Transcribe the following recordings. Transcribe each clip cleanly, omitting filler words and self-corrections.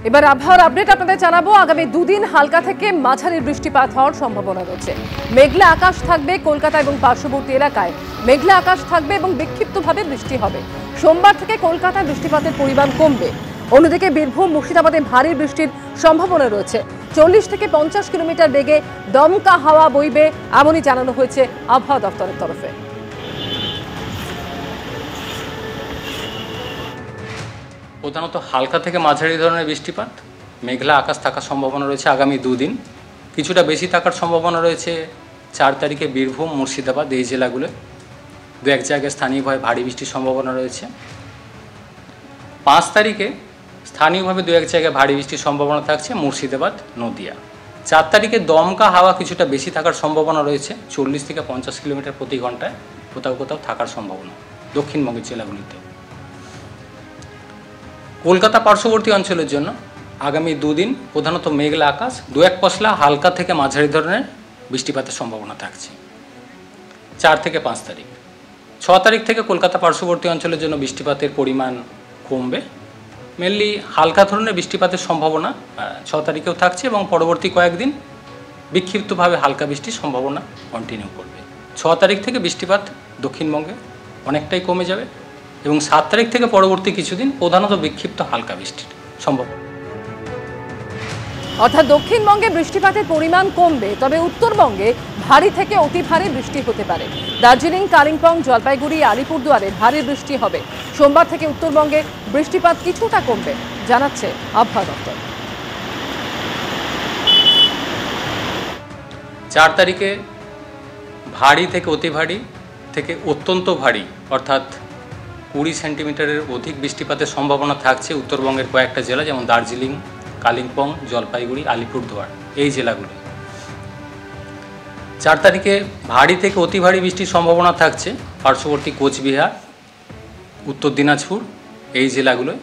এবার আবহাওয়ার আপডেট আপনাদের জানাবো। আগামী দুদিন হালকা থেকে মাঝারি বৃষ্টিপাত হওয়ার সম্ভাবনা রয়েছে। মেঘলা আকাশ থাকবে কলকাতা এবং পার্শ্ববর্তী এলাকায়, মেঘলা আকাশ থাকবে এবং বিক্ষিপ্তভাবে বৃষ্টি হবে। সোমবার থেকে কলকাতায় বৃষ্টিপাতের পরিমাণ কমবে। অন্যদিকে বীরভূম মুর্শিদাবাদে ভারী বৃষ্টির সম্ভাবনা রয়েছে। 40 থেকে 50 কিলোমিটার বেগে দমকা হাওয়া বইবে, এমনই জানানো হয়েছে আবহাওয়া দপ্তরের তরফে। প্রধানত হালকা থেকে মাঝারি ধরনের বৃষ্টিপাত, মেঘলা আকাশ থাকার সম্ভাবনা রয়েছে আগামী দুদিন। কিছুটা বেশি থাকার সম্ভাবনা রয়েছে 4 তারিখে বীরভূম মুর্শিদাবাদ এই জেলাগুলো। দু এক জায়গায় স্থানীয়ভাবে ভারী বৃষ্টির সম্ভাবনা রয়েছে। 5 তারিখে স্থানীয়ভাবে দু এক জায়গায় ভারী বৃষ্টির সম্ভাবনা থাকছে মুর্শিদাবাদ, নদিয়া। 4 তারিখে দমকা হাওয়া কিছুটা বেশি থাকার সম্ভাবনা রয়েছে, 40 থেকে 50 কিলোমিটার প্রতি ঘন্টায় কোথাও কোথাও থাকার সম্ভাবনা দক্ষিণবঙ্গের জেলাগুলিতে। কলকাতা পার্শ্ববর্তী অঞ্চলের জন্য আগামী দুদিন প্রধানত মেঘলা আকাশ, দু এক পশলা হালকা থেকে মাঝারি ধরনের বৃষ্টিপাতের সম্ভাবনা থাকছে 4 থেকে 5 তারিখ। 6 তারিখ থেকে কলকাতা পার্শ্ববর্তী অঞ্চলের জন্য বৃষ্টিপাতের পরিমাণ কমবে। মেনলি হালকা ধরনের বৃষ্টিপাতের সম্ভাবনা 6 তারিখেও থাকছে এবং পরবর্তী কয়েকদিন বিক্ষিপ্তভাবে হালকা বৃষ্টির সম্ভাবনা কন্টিনিউ করবে। 6 তারিখ থেকে বৃষ্টিপাত দক্ষিণবঙ্গে অনেকটাই কমে যাবে এবং 7 তারিখ থেকে পরবর্তী কিছুদিন প্রধানত বিক্ষিপ্ত হালকা বৃষ্টির সম্ভাবনা। অর্থাৎ দক্ষিণবঙ্গে বৃষ্টিপাতের পরিমাণ কমবে, তবে উত্তরবঙ্গে ভারী থেকে অতি ভারী বৃষ্টি হতে পারে। দার্জিলিং, কালিম্পং, জলপাইগুড়ি, আলিপুরদুয়ারে ভারী বৃষ্টি হবে। সোমবার থেকে উত্তরবঙ্গে বৃষ্টিপাত কিছুটা কমবে, জানাচ্ছে আবহাওয়া দপ্তর। 4 তারিখে ভারী থেকে অতি ভারী থেকে অত্যন্ত ভারী অর্থাৎ 20 সেন্টিমিটারের অধিক বৃষ্টিপাতের সম্ভাবনা থাকছে উত্তরবঙ্গের কয়েকটা জেলা, যেমন দার্জিলিং, কালিম্পং, জলপাইগুড়ি, আলিপুরদুয়ার এই জেলাগুলো। 4 তারিখে ভারী থেকে অতি ভারী বৃষ্টির সম্ভাবনা থাকছে পার্শ্ববর্তী কোচবিহার, উত্তর দিনাজপুর এই জেলাগুলোয়।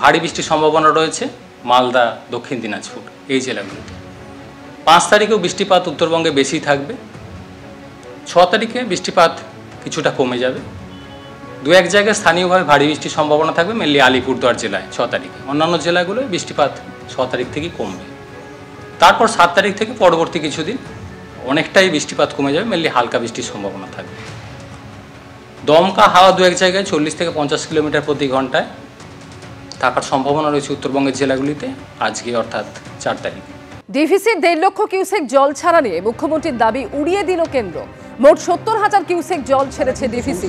ভারী বৃষ্টির সম্ভাবনা রয়েছে মালদা, দক্ষিণ দিনাজপুর এই জেলাগুলোতে। 5 তারিখেও বৃষ্টিপাত উত্তরবঙ্গে বেশি থাকবে। 6 তারিখে বৃষ্টিপাত কিছুটা কমে যাবে। দু এক জায়গায় স্থানীয়ভাবে ভারী বৃষ্টির সম্ভাবনা থাকবে, মেনলি আলিপুরদুয়ার জেলায় 6 তারিখে। অন্যান্য জেলাগুলোয় বৃষ্টিপাত 6 তারিখ থেকেই কমবে। তারপর 7 তারিখ থেকে পরবর্তী কিছুদিন অনেকটাই বৃষ্টিপাত কমে যাবে, মেনলি হালকা বৃষ্টির সম্ভাবনা থাকবে। দমকা হাওয়া দু এক জায়গায় 40 থেকে 50 কিলোমিটার প্রতি ঘন্টায় থাকার সম্ভাবনা রয়েছে উত্তরবঙ্গের জেলাগুলিতে আজকে অর্থাৎ 4 তারিখ। ডিভিসির 1.5 লক্ষ কিউসেক জল ছাড়া নিয়ে মুখ্যমন্ত্রীর দাবি উড়িয়ে দিল কেন্দ্র। মোট 70,000 কিউসেক জল ছেড়েছে ডিভিসি।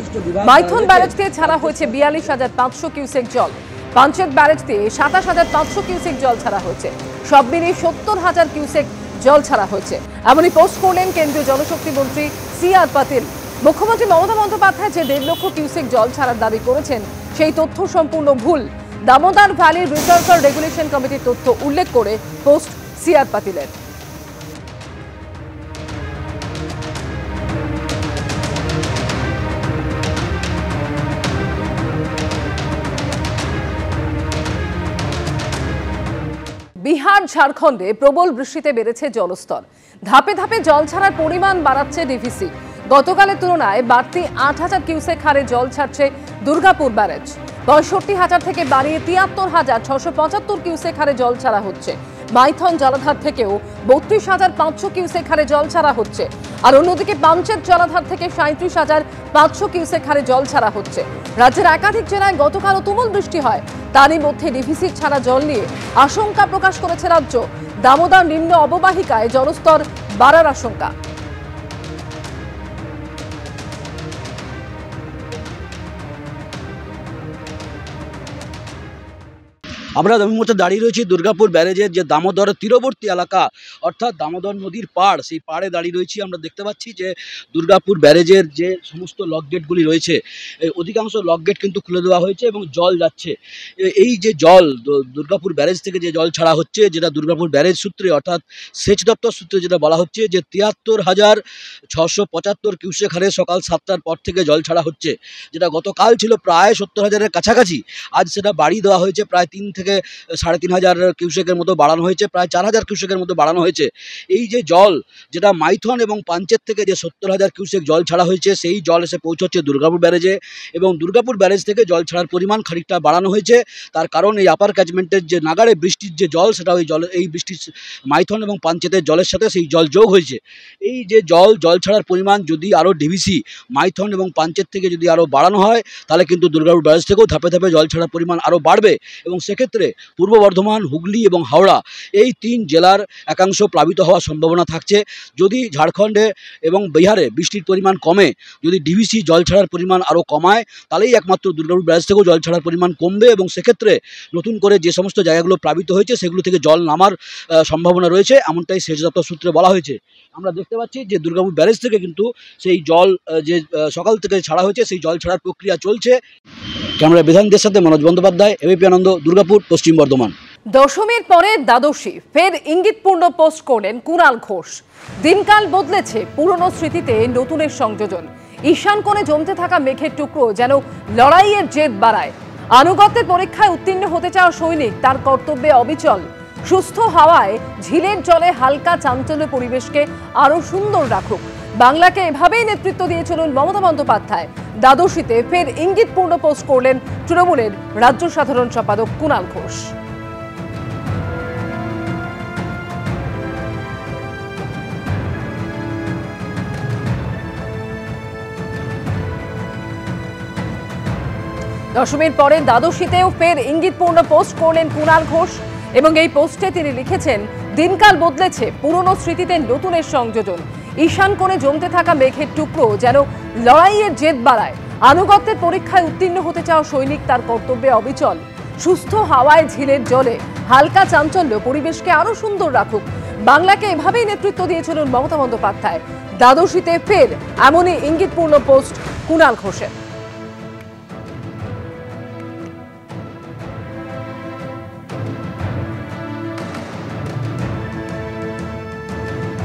মাইথন ব্যারেজ দিয়ে ছাড়া হয়েছে 42,500 কিউসেক জল। পাঞ্চেত ব্যারেজ দিয়ে 27,500 কিউসেক জল ছাড়া হয়েছে। সব মিলিয়ে 70,000 কিউসেক জল ছাড়া হয়েছে, এমনই পোস্ট করলেন কেন্দ্রীয় জলশক্তি মন্ত্রী CR পাতিল। মুখ্যমন্ত্রী মমতা বন্দ্যোপাধ্যায় যে 1.5 লক্ষ কিউসেক জল ছাড়ার দাবি করেছেন সেই তথ্য সম্পূর্ণ ভুল। দামোদর ভ্যালির রিজার্ভার রেগুলেশন কমিটির তথ্য উল্লেখ করে পোস্ট CR পাতিলের। বিহার, ঝাড়খণ্ডে প্রবল বৃষ্টিতে বেড়েছে জলস্তর। ধাপে ধাপে জল ছাড়ার পরিমাণ বাড়াচ্ছে ডিভিসি। গতকালের তুলনায় বাড়তি 8,000 কিউসেক হারে জল ছাড়ছে দুর্গাপুর ব্যারেজ। 65,000 থেকে বাড়িয়ে 73,675 কিউসেক হারে জল ছাড়া হচ্ছে। মাইথন জলাধার থেকেও 32,500 কিউসেক হারে জল ছাড়া হচ্ছে। আর অন্যদিকে পাঞ্চেত জলাধার থেকে 37,500 কিউসেক হারে জল ছাড়া হচ্ছে। রাজ্যের একাধিক জেলায় গতকালও তুমুল বৃষ্টি হয়। তারই মধ্যে ডিভিসির ছাড়া জল নিয়ে আশঙ্কা প্রকাশ করেছে রাজ্য। দামোদর নিম্ন অববাহিকায় জলস্তর বাড়ার আশঙ্কা। আমরা এই মুহূর্তে দাঁড়িয়ে রয়েছি দুর্গাপুর ব্যারেজের যে দামোদর তীরবর্তী এলাকা, অর্থাৎ দামোদর নদীর পাড়, সেই পাড়ে দাঁড়িয়ে রয়েছি। আমরা দেখতে পাচ্ছি যে দুর্গাপুর ব্যারেজের যে সমস্ত লক গেটগুলি রয়েছে, অধিকাংশ লক গেট কিন্তু খুলে দেওয়া হয়েছে এবং জল যাচ্ছে। এই যে জল দুর্গাপুর ব্যারেজ থেকে যে জল ছাড়া হচ্ছে, যেটা দুর্গাপুর ব্যারেজ সূত্রে অর্থাৎ সেচ দপ্তর সূত্রে যেটা বলা হচ্ছে যে 73,675 কিউসেক হারে সকাল 7টার পর থেকে জল ছাড়া হচ্ছে, যেটা গতকাল ছিল প্রায় 70,000-এর কাছাকাছি। আজ সেটা বাড়িয়ে দেওয়া হয়েছে প্রায় 3 থেকে থেকে ৩,৫০০ কিউসেকের মতো বাড়ানো হয়েছে, প্রায় ৪,০০০ কিউসেকের মতো বাড়ানো হয়েছে। এই যে জল, যেটা মাইথন এবং পাঞ্চেত থেকে যে ৭০,০০০ কিউসেক জল ছাড়া হয়েছে, সেই জল এসে পৌঁছচ্ছে দুর্গাপুর ব্যারেজে, এবং দুর্গাপুর ব্যারেজ থেকে জল ছাড়ার পরিমাণ খানিকটা বাড়ানো হয়েছে। তার কারণ এই আপার ক্যাচমেন্টের যে নাগাড়ে বৃষ্টির যে জল, সেটা ওই জল, এই বৃষ্টির মাইথন এবং পাঞ্চেতের জলের সাথে সেই জল যোগ হয়েছে। এই যে জল ছাড়ার পরিমাণ যদি আরও ডিভিসি মাইথন এবং পাঞ্চেত থেকে যদি আরও বাড়ানো হয়, তাহলে কিন্তু দুর্গাপুর ব্যারেজ থেকেও ধাপে ধাপে জল ছাড়ার পরিমাণ আরও বাড়বে, এবং সেক্ষেত্রে পূর্ব বর্ধমান, হুগলি এবং হাওড়া এই ৩ জেলার একাংশ প্লাবিত হওয়ার সম্ভাবনা থাকছে। যদি ঝাড়খণ্ডে এবং বিহারে বৃষ্টির পরিমাণ কমে, যদি ডিভিসি জল ছাড়ার পরিমাণ আরও কমায়, তাহলেই একমাত্র দুর্গাপুর ব্যারেজ থেকেও জল ছাড়ার পরিমাণ কমবে, এবং সেক্ষেত্রে নতুন করে যে সমস্ত জায়গাগুলো প্লাবিত হয়েছে সেগুলো থেকে জল নামার সম্ভাবনা রয়েছে, এমনটাই সেচ দপ্তর সূত্রে বলা হয়েছে। আমরা দেখতে পাচ্ছি যে দুর্গাপুর ব্যারেজ থেকে কিন্তু সেই জল যে সকাল থেকে ছাড়া হয়েছে, সেই জল ছাড়ার প্রক্রিয়া চলছে। ক্যামেরা বিধানদের সাথে মনোজ বন্দ্যোপাধ্যায়, এবিপি আনন্দ, দুর্গাপুর, পশ্চিম বর্ধমান। দশমীর পরে দ্বাদশী, ফের ইঙ্গিতপূর্ণ পোস্ট করলেন কুণাল ঘোষ। দিনকাল বদলেছে, পুরনো স্মৃতিতে নতুনের সংযোজন। ঈশান কোণে জমতে থাকা মেঘের টুকরো যেন লড়াইয়ের জেদ বাড়ায়। আনুগত্যের পরীক্ষায় উত্তীর্ণ হতে চাওয়া সৈনিক তার কর্তব্যে অবিচল। সুস্থ হাওয়ায় ঝিলের জলে হালকা চাঞ্চল্য পরিবেশকে আরো সুন্দর রাখুক, বাংলাকে এভাবেই নেতৃত্ব দিয়ে চলুন মমতা বন্দ্যোপাধ্যায়। দ্বাদশীতে ফের ইঙ্গিতপূর্ণ পোস্ট করলেন তৃণমূলের রাজ্য সাধারণ সম্পাদক কুণাল ঘোষ। দশমীর পরে দ্বাদশীতেও ফের ইঙ্গিতপূর্ণ পোস্ট করলেন কুণাল ঘোষ, এবং এই পোস্টে তিনি লিখেছেন, দিনকাল বদলেছে, পুরনো স্মৃতিতে নতুনের সংযোজন। ঈশান কোণে জমতে থাকা মেঘের টুকরো যেন লড়াইয়ের জেদ বাড়ায়। আনুগত্যের পরীক্ষায় উত্তীর্ণ হতে চাওয়া সৈনিক তার কর্তব্যে অবিচল। সুস্থ হাওয়ায় ঝিলের জলে হালকা চাঞ্চল্য পরিবেশকে আরো সুন্দর রাখুক, বাংলাকে এভাবেই নেতৃত্ব দিয়ে চলুন মমতা বন্দ্যোপাধ্যায়। দ্বাদশীতে ফের এমনই ইঙ্গিতপূর্ণ পোস্ট কুণাল ঘোষের।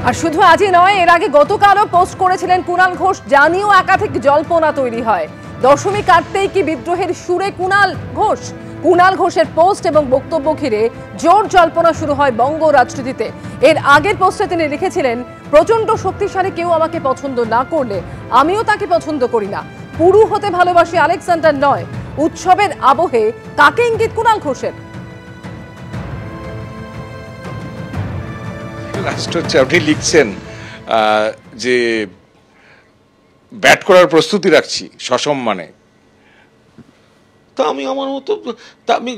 আর শুধু আজই নয়, এর আগে গতকালও পোস্ট করেছিলেন কুণাল ঘোষ, জানিয়েও একাধিক জল্পনা তৈরি হয়। দশমী কাটতেই কি বিদ্রোহের সুরে কুণাল ঘোষ? কুণাল ঘোষের পোস্ট এবং বক্তব্য ঘিরে জোর জল্পনা শুরু হয় বঙ্গ রাজনীতিতে। এর আগের পোস্টে তিনি লিখেছিলেন, প্রচন্ড শক্তিশালী কেউ আমাকে পছন্দ না করলে আমিও তাকে পছন্দ করি না। পুরু হতে ভালোবাসি, আলেকজান্ডার নয়। উৎসবের আবহে কাকে ইঙ্গিত কুণাল ঘোষের? আপনি লিখছেন যে ব্যাট করার প্রস্তুতি রাখছি সসম্মানে, তা আমি আমার মতো, তা আমি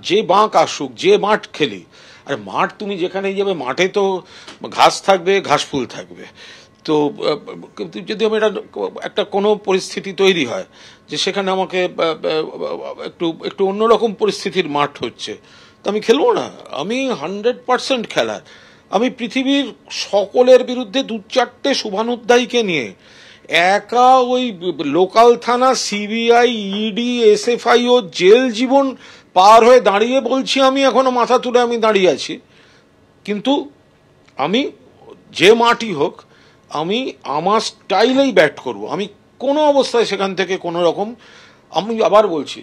যে বাঁক আসুক, যে মাঠ খেলি। আর মাঠ তুমি যেখানেই যাবে, মাঠে তো ঘাস থাকবে, ঘাস ফুল থাকবে। তো যদি আমি একটা কোনো পরিস্থিতি তৈরি হয় যে সেখানে আমাকে একটু অন্যরকম পরিস্থিতির মাঠ হচ্ছে, তো আমি খেলবো না? আমি 100% খেলার। আমি পৃথিবীর সকলের বিরুদ্ধে 2-4টে শুভানুধ্যায়ীকে নিয়ে একা ওই লোকাল থানা, সিবিআই, ইডি, এসএফআই ও জেল জীবন পার হয়ে দাঁড়িয়ে বলছি, আমি এখনো মাথা তুলে আমি দাঁড়িয়ে আছি। কিন্তু আমি যে মাঠই হোক, আমি আমার স্টাইলেই ব্যাট করব। আমি কোনো অবস্থায় সেখান থেকে কোনো রকম, আমি আবার বলছি,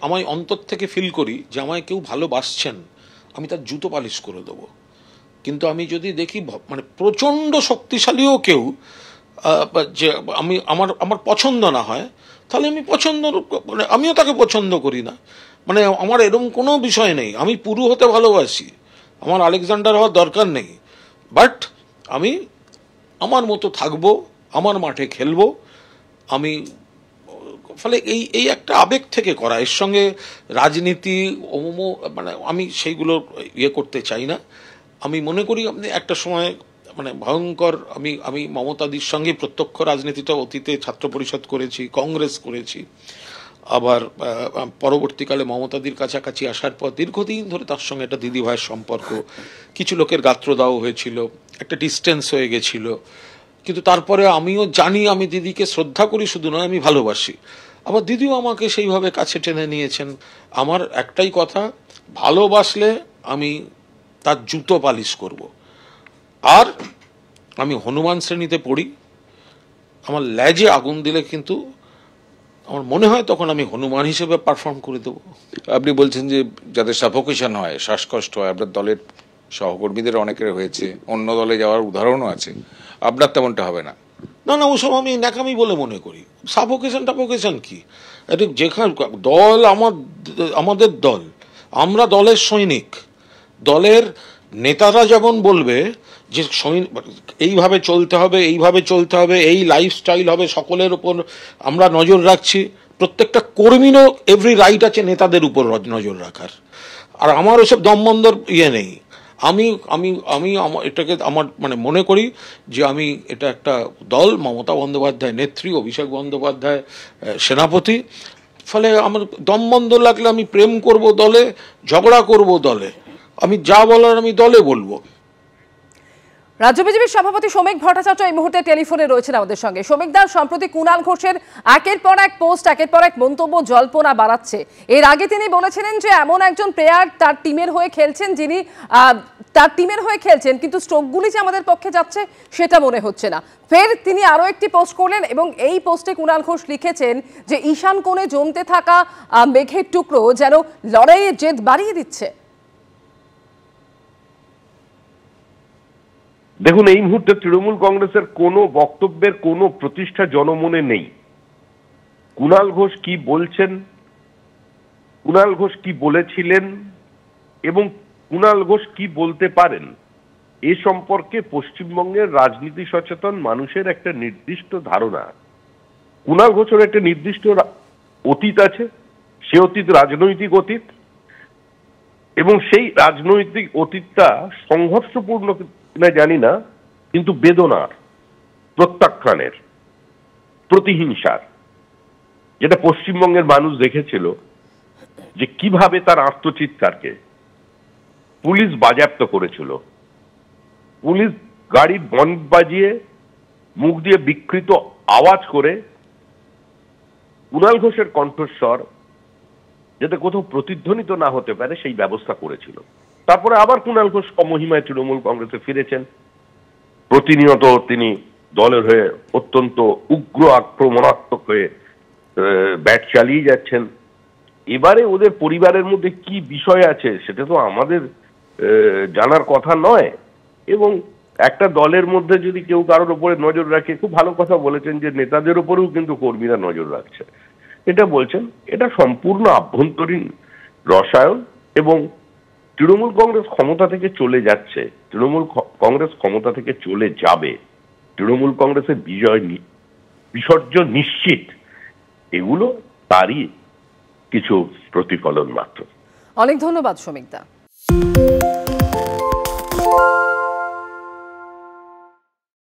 আমায় অন্তর থেকে ফিল করি যে আমায় কেউ ভালোবাসছেন, আমি তার জুতো পালিশ করে দেবো। কিন্তু আমি যদি দেখি মানে প্রচণ্ড শক্তিশালীও কেউ যে আমার পছন্দ না হয়, তাহলে আমি মানে আমিও তাকে পছন্দ করি না। মানে আমার এরকম কোনো বিষয় নেই। আমি পুরু হতে ভালোবাসি, আমার আলেকজান্ডার হওয়ার দরকার নেই। বাট আমি আমার মতো থাকবো, আমার মাঠে খেলবো। আমি ফলে এই একটা আবেগ থেকে করা, এর সঙ্গে রাজনীতি মানে আমি সেইগুলো করতে চাই না। আমি মনে করি আপনি একটা সময় মানে ভয়ঙ্কর, আমি মমতাদির সঙ্গে প্রত্যক্ষ রাজনীতিটা অতীতে ছাত্র পরিষদ করেছি, কংগ্রেস করেছি। আবার পরবর্তীকালে মমতাদির কাছাকাছি আসার পর দীর্ঘদিন ধরে তার সঙ্গে একটা দিদি ভাইয়ের সম্পর্ক, কিছু লোকের গাত্রদাহ হয়েছিল, একটা ডিস্টেন্স হয়ে গেছিল। কিন্তু তারপরে আমিও জানি, আমি দিদিকে শ্রদ্ধা করি শুধু নয়, আমি ভালোবাসি। আবার দিদিও আমাকে সেইভাবে কাছে টেনে নিয়েছেন। আমার একটাই কথা, ভালোবাসলে আমি তার জুতো পালিশ করব। আর আমি হনুমান শ্রেণীতে পড়ি, আমার লেজে আগুন দিলে কিন্তু আমার মনে হয় তখন আমি হনুমান হিসেবে পারফর্ম করে দেবো। আপনি বলছেন যে যাদের সাফোকেশন হয়, শ্বাসকষ্ট হয়, আপনার দলের সহকর্মীদের অনেকের হয়েছে, অন্য দলে যাওয়ার উদাহরণও আছে, আপনার তেমনটা হবে না? না না, ওসব আমি ন্যাকামি বলে মনে করি। সাফোকেশন কি? এটা যেখানে দল আমাদের দল, আমরা দলের সৈনিক। দলের নেতারা যেমন বলবে যে এইভাবে চলতে হবে, এইভাবে চলতে হবে, এই লাইফস্টাইল হবে, সকলের উপর আমরা নজর রাখছি। প্রত্যেকটা কর্মীরও এভরি রাইট আছে নেতাদের উপর নজর রাখার। আর আমার ওসব দমবন্ধর নেই। আমি আমি আমি এটাকে আমার মনে করি যে এটা একটা দল, মমতা বন্দ্যোপাধ্যায় নেত্রী, অভিষেক বন্দ্যোপাধ্যায় সেনাপতি। ফলে আমার দমবন্ধ লাগলে আমি প্রেম করব দলে, ঝগড়া করব দলে, আমি যা বলার আমি দলে বলবো। রাজ্য বিজেপির সভাপতি শ্রমিক ভট্টাচার্য এই মুহূর্তে টেলিফোনে রয়েছেন আমাদের সঙ্গে। শ্রমিক দা, সম্প্রতি কুণাল ঘোষের একের পর এক পোস্ট, একের পর এক মন্তব্য জল্পনা বাড়াচ্ছে। এর আগে তিনি বলেছিলেন যে এমন একজন প্লেয়ার তার টিমের হয়ে খেলছেন, যিনি তার টিমের হয়ে খেলছেন, কিন্তু স্ট্রোকগুলি যে আমাদের পক্ষে যাচ্ছে সেটা মনে হচ্ছে না। ফের তিনি আরও একটি পোস্ট করলেন এবং এই পোস্টে কুণাল ঘোষ লিখেছেন যে ঈশান কোণে জমতে থাকা মেঘের টুকরো যেন লড়াইয়ের জেদ বাড়িয়ে দিচ্ছে। দেখুন, এই মুহূর্তে তৃণমূল কংগ্রেসের কোনো বক্তব্যের কোনো প্রতিষ্ঠা জনমনে নেই। কুণাল ঘোষ কি বলছেন, কুণাল ঘোষ কি বলেছিলেন এবং কুণাল ঘোষ কি বলতে পারেন, এ সম্পর্কে পশ্চিমবঙ্গের রাজনীতি সচেতন মানুষের একটা নির্দিষ্ট ধারণা। কুণাল ঘোষের একটা নির্দিষ্ট অতীত আছে, সে অতীত রাজনৈতিক অতীত, এবং সেই রাজনৈতিক অতীতটা সংঘর্ষপূর্ণ না জানি না, কিন্তু বেদনার, প্রত্যাখ্যানের, প্রতিহিংসার, যেটা পশ্চিমবঙ্গের মানুষ দেখেছিল যে কিভাবে তার আত্মচিৎকারকে পুলিশ বাজেয়াপ্ত করেছিল। পুলিশ গাড়ি বন্ধ বাজিয়ে মুখ দিয়ে বিকৃত আওয়াজ করে কুণাল ঘোষের কণ্ঠস্বর যাতে কোথাও প্রতিধ্বনিত না হতে পারে সেই ব্যবস্থা করেছিল। তারপরে আবার কুণাল ঘোষ সমহিমায় তৃণমূল কংগ্রেসে ফিরেছেন। প্রতিনিয়ত তিনি দলের হয়ে অত্যন্ত উগ্র আক্রমণাত্মক হয়ে ব্যাট চালিয়ে যাচ্ছেন। এবারে ওদের পরিবারের মধ্যে কি বিষয় আছে সেটা তো আমাদের জানার কথা নয়। এবং একটা দলের মধ্যে যদি কেউ কারোর উপরে নজর রাখে, খুব ভালো কথা বলেছেন যে নেতাদের উপরেও কিন্তু কর্মীরা নজর রাখছে, এটা বলছেন, এটা সম্পূর্ণ আভ্যন্তরীণ রসায়ন। এবং তৃণমূল কংগ্রেস ক্ষমতা থেকে চলে যাচ্ছে, তৃণমূল কংগ্রেস ক্ষমতা থেকে চলে যাবে, তৃণমূল কংগ্রেসের বিসর্জন নিশ্চিত, এগুলো তারই কিছু প্রতিফলন মাত্র। অনেক ধন্যবাদ শ্রমিক দা।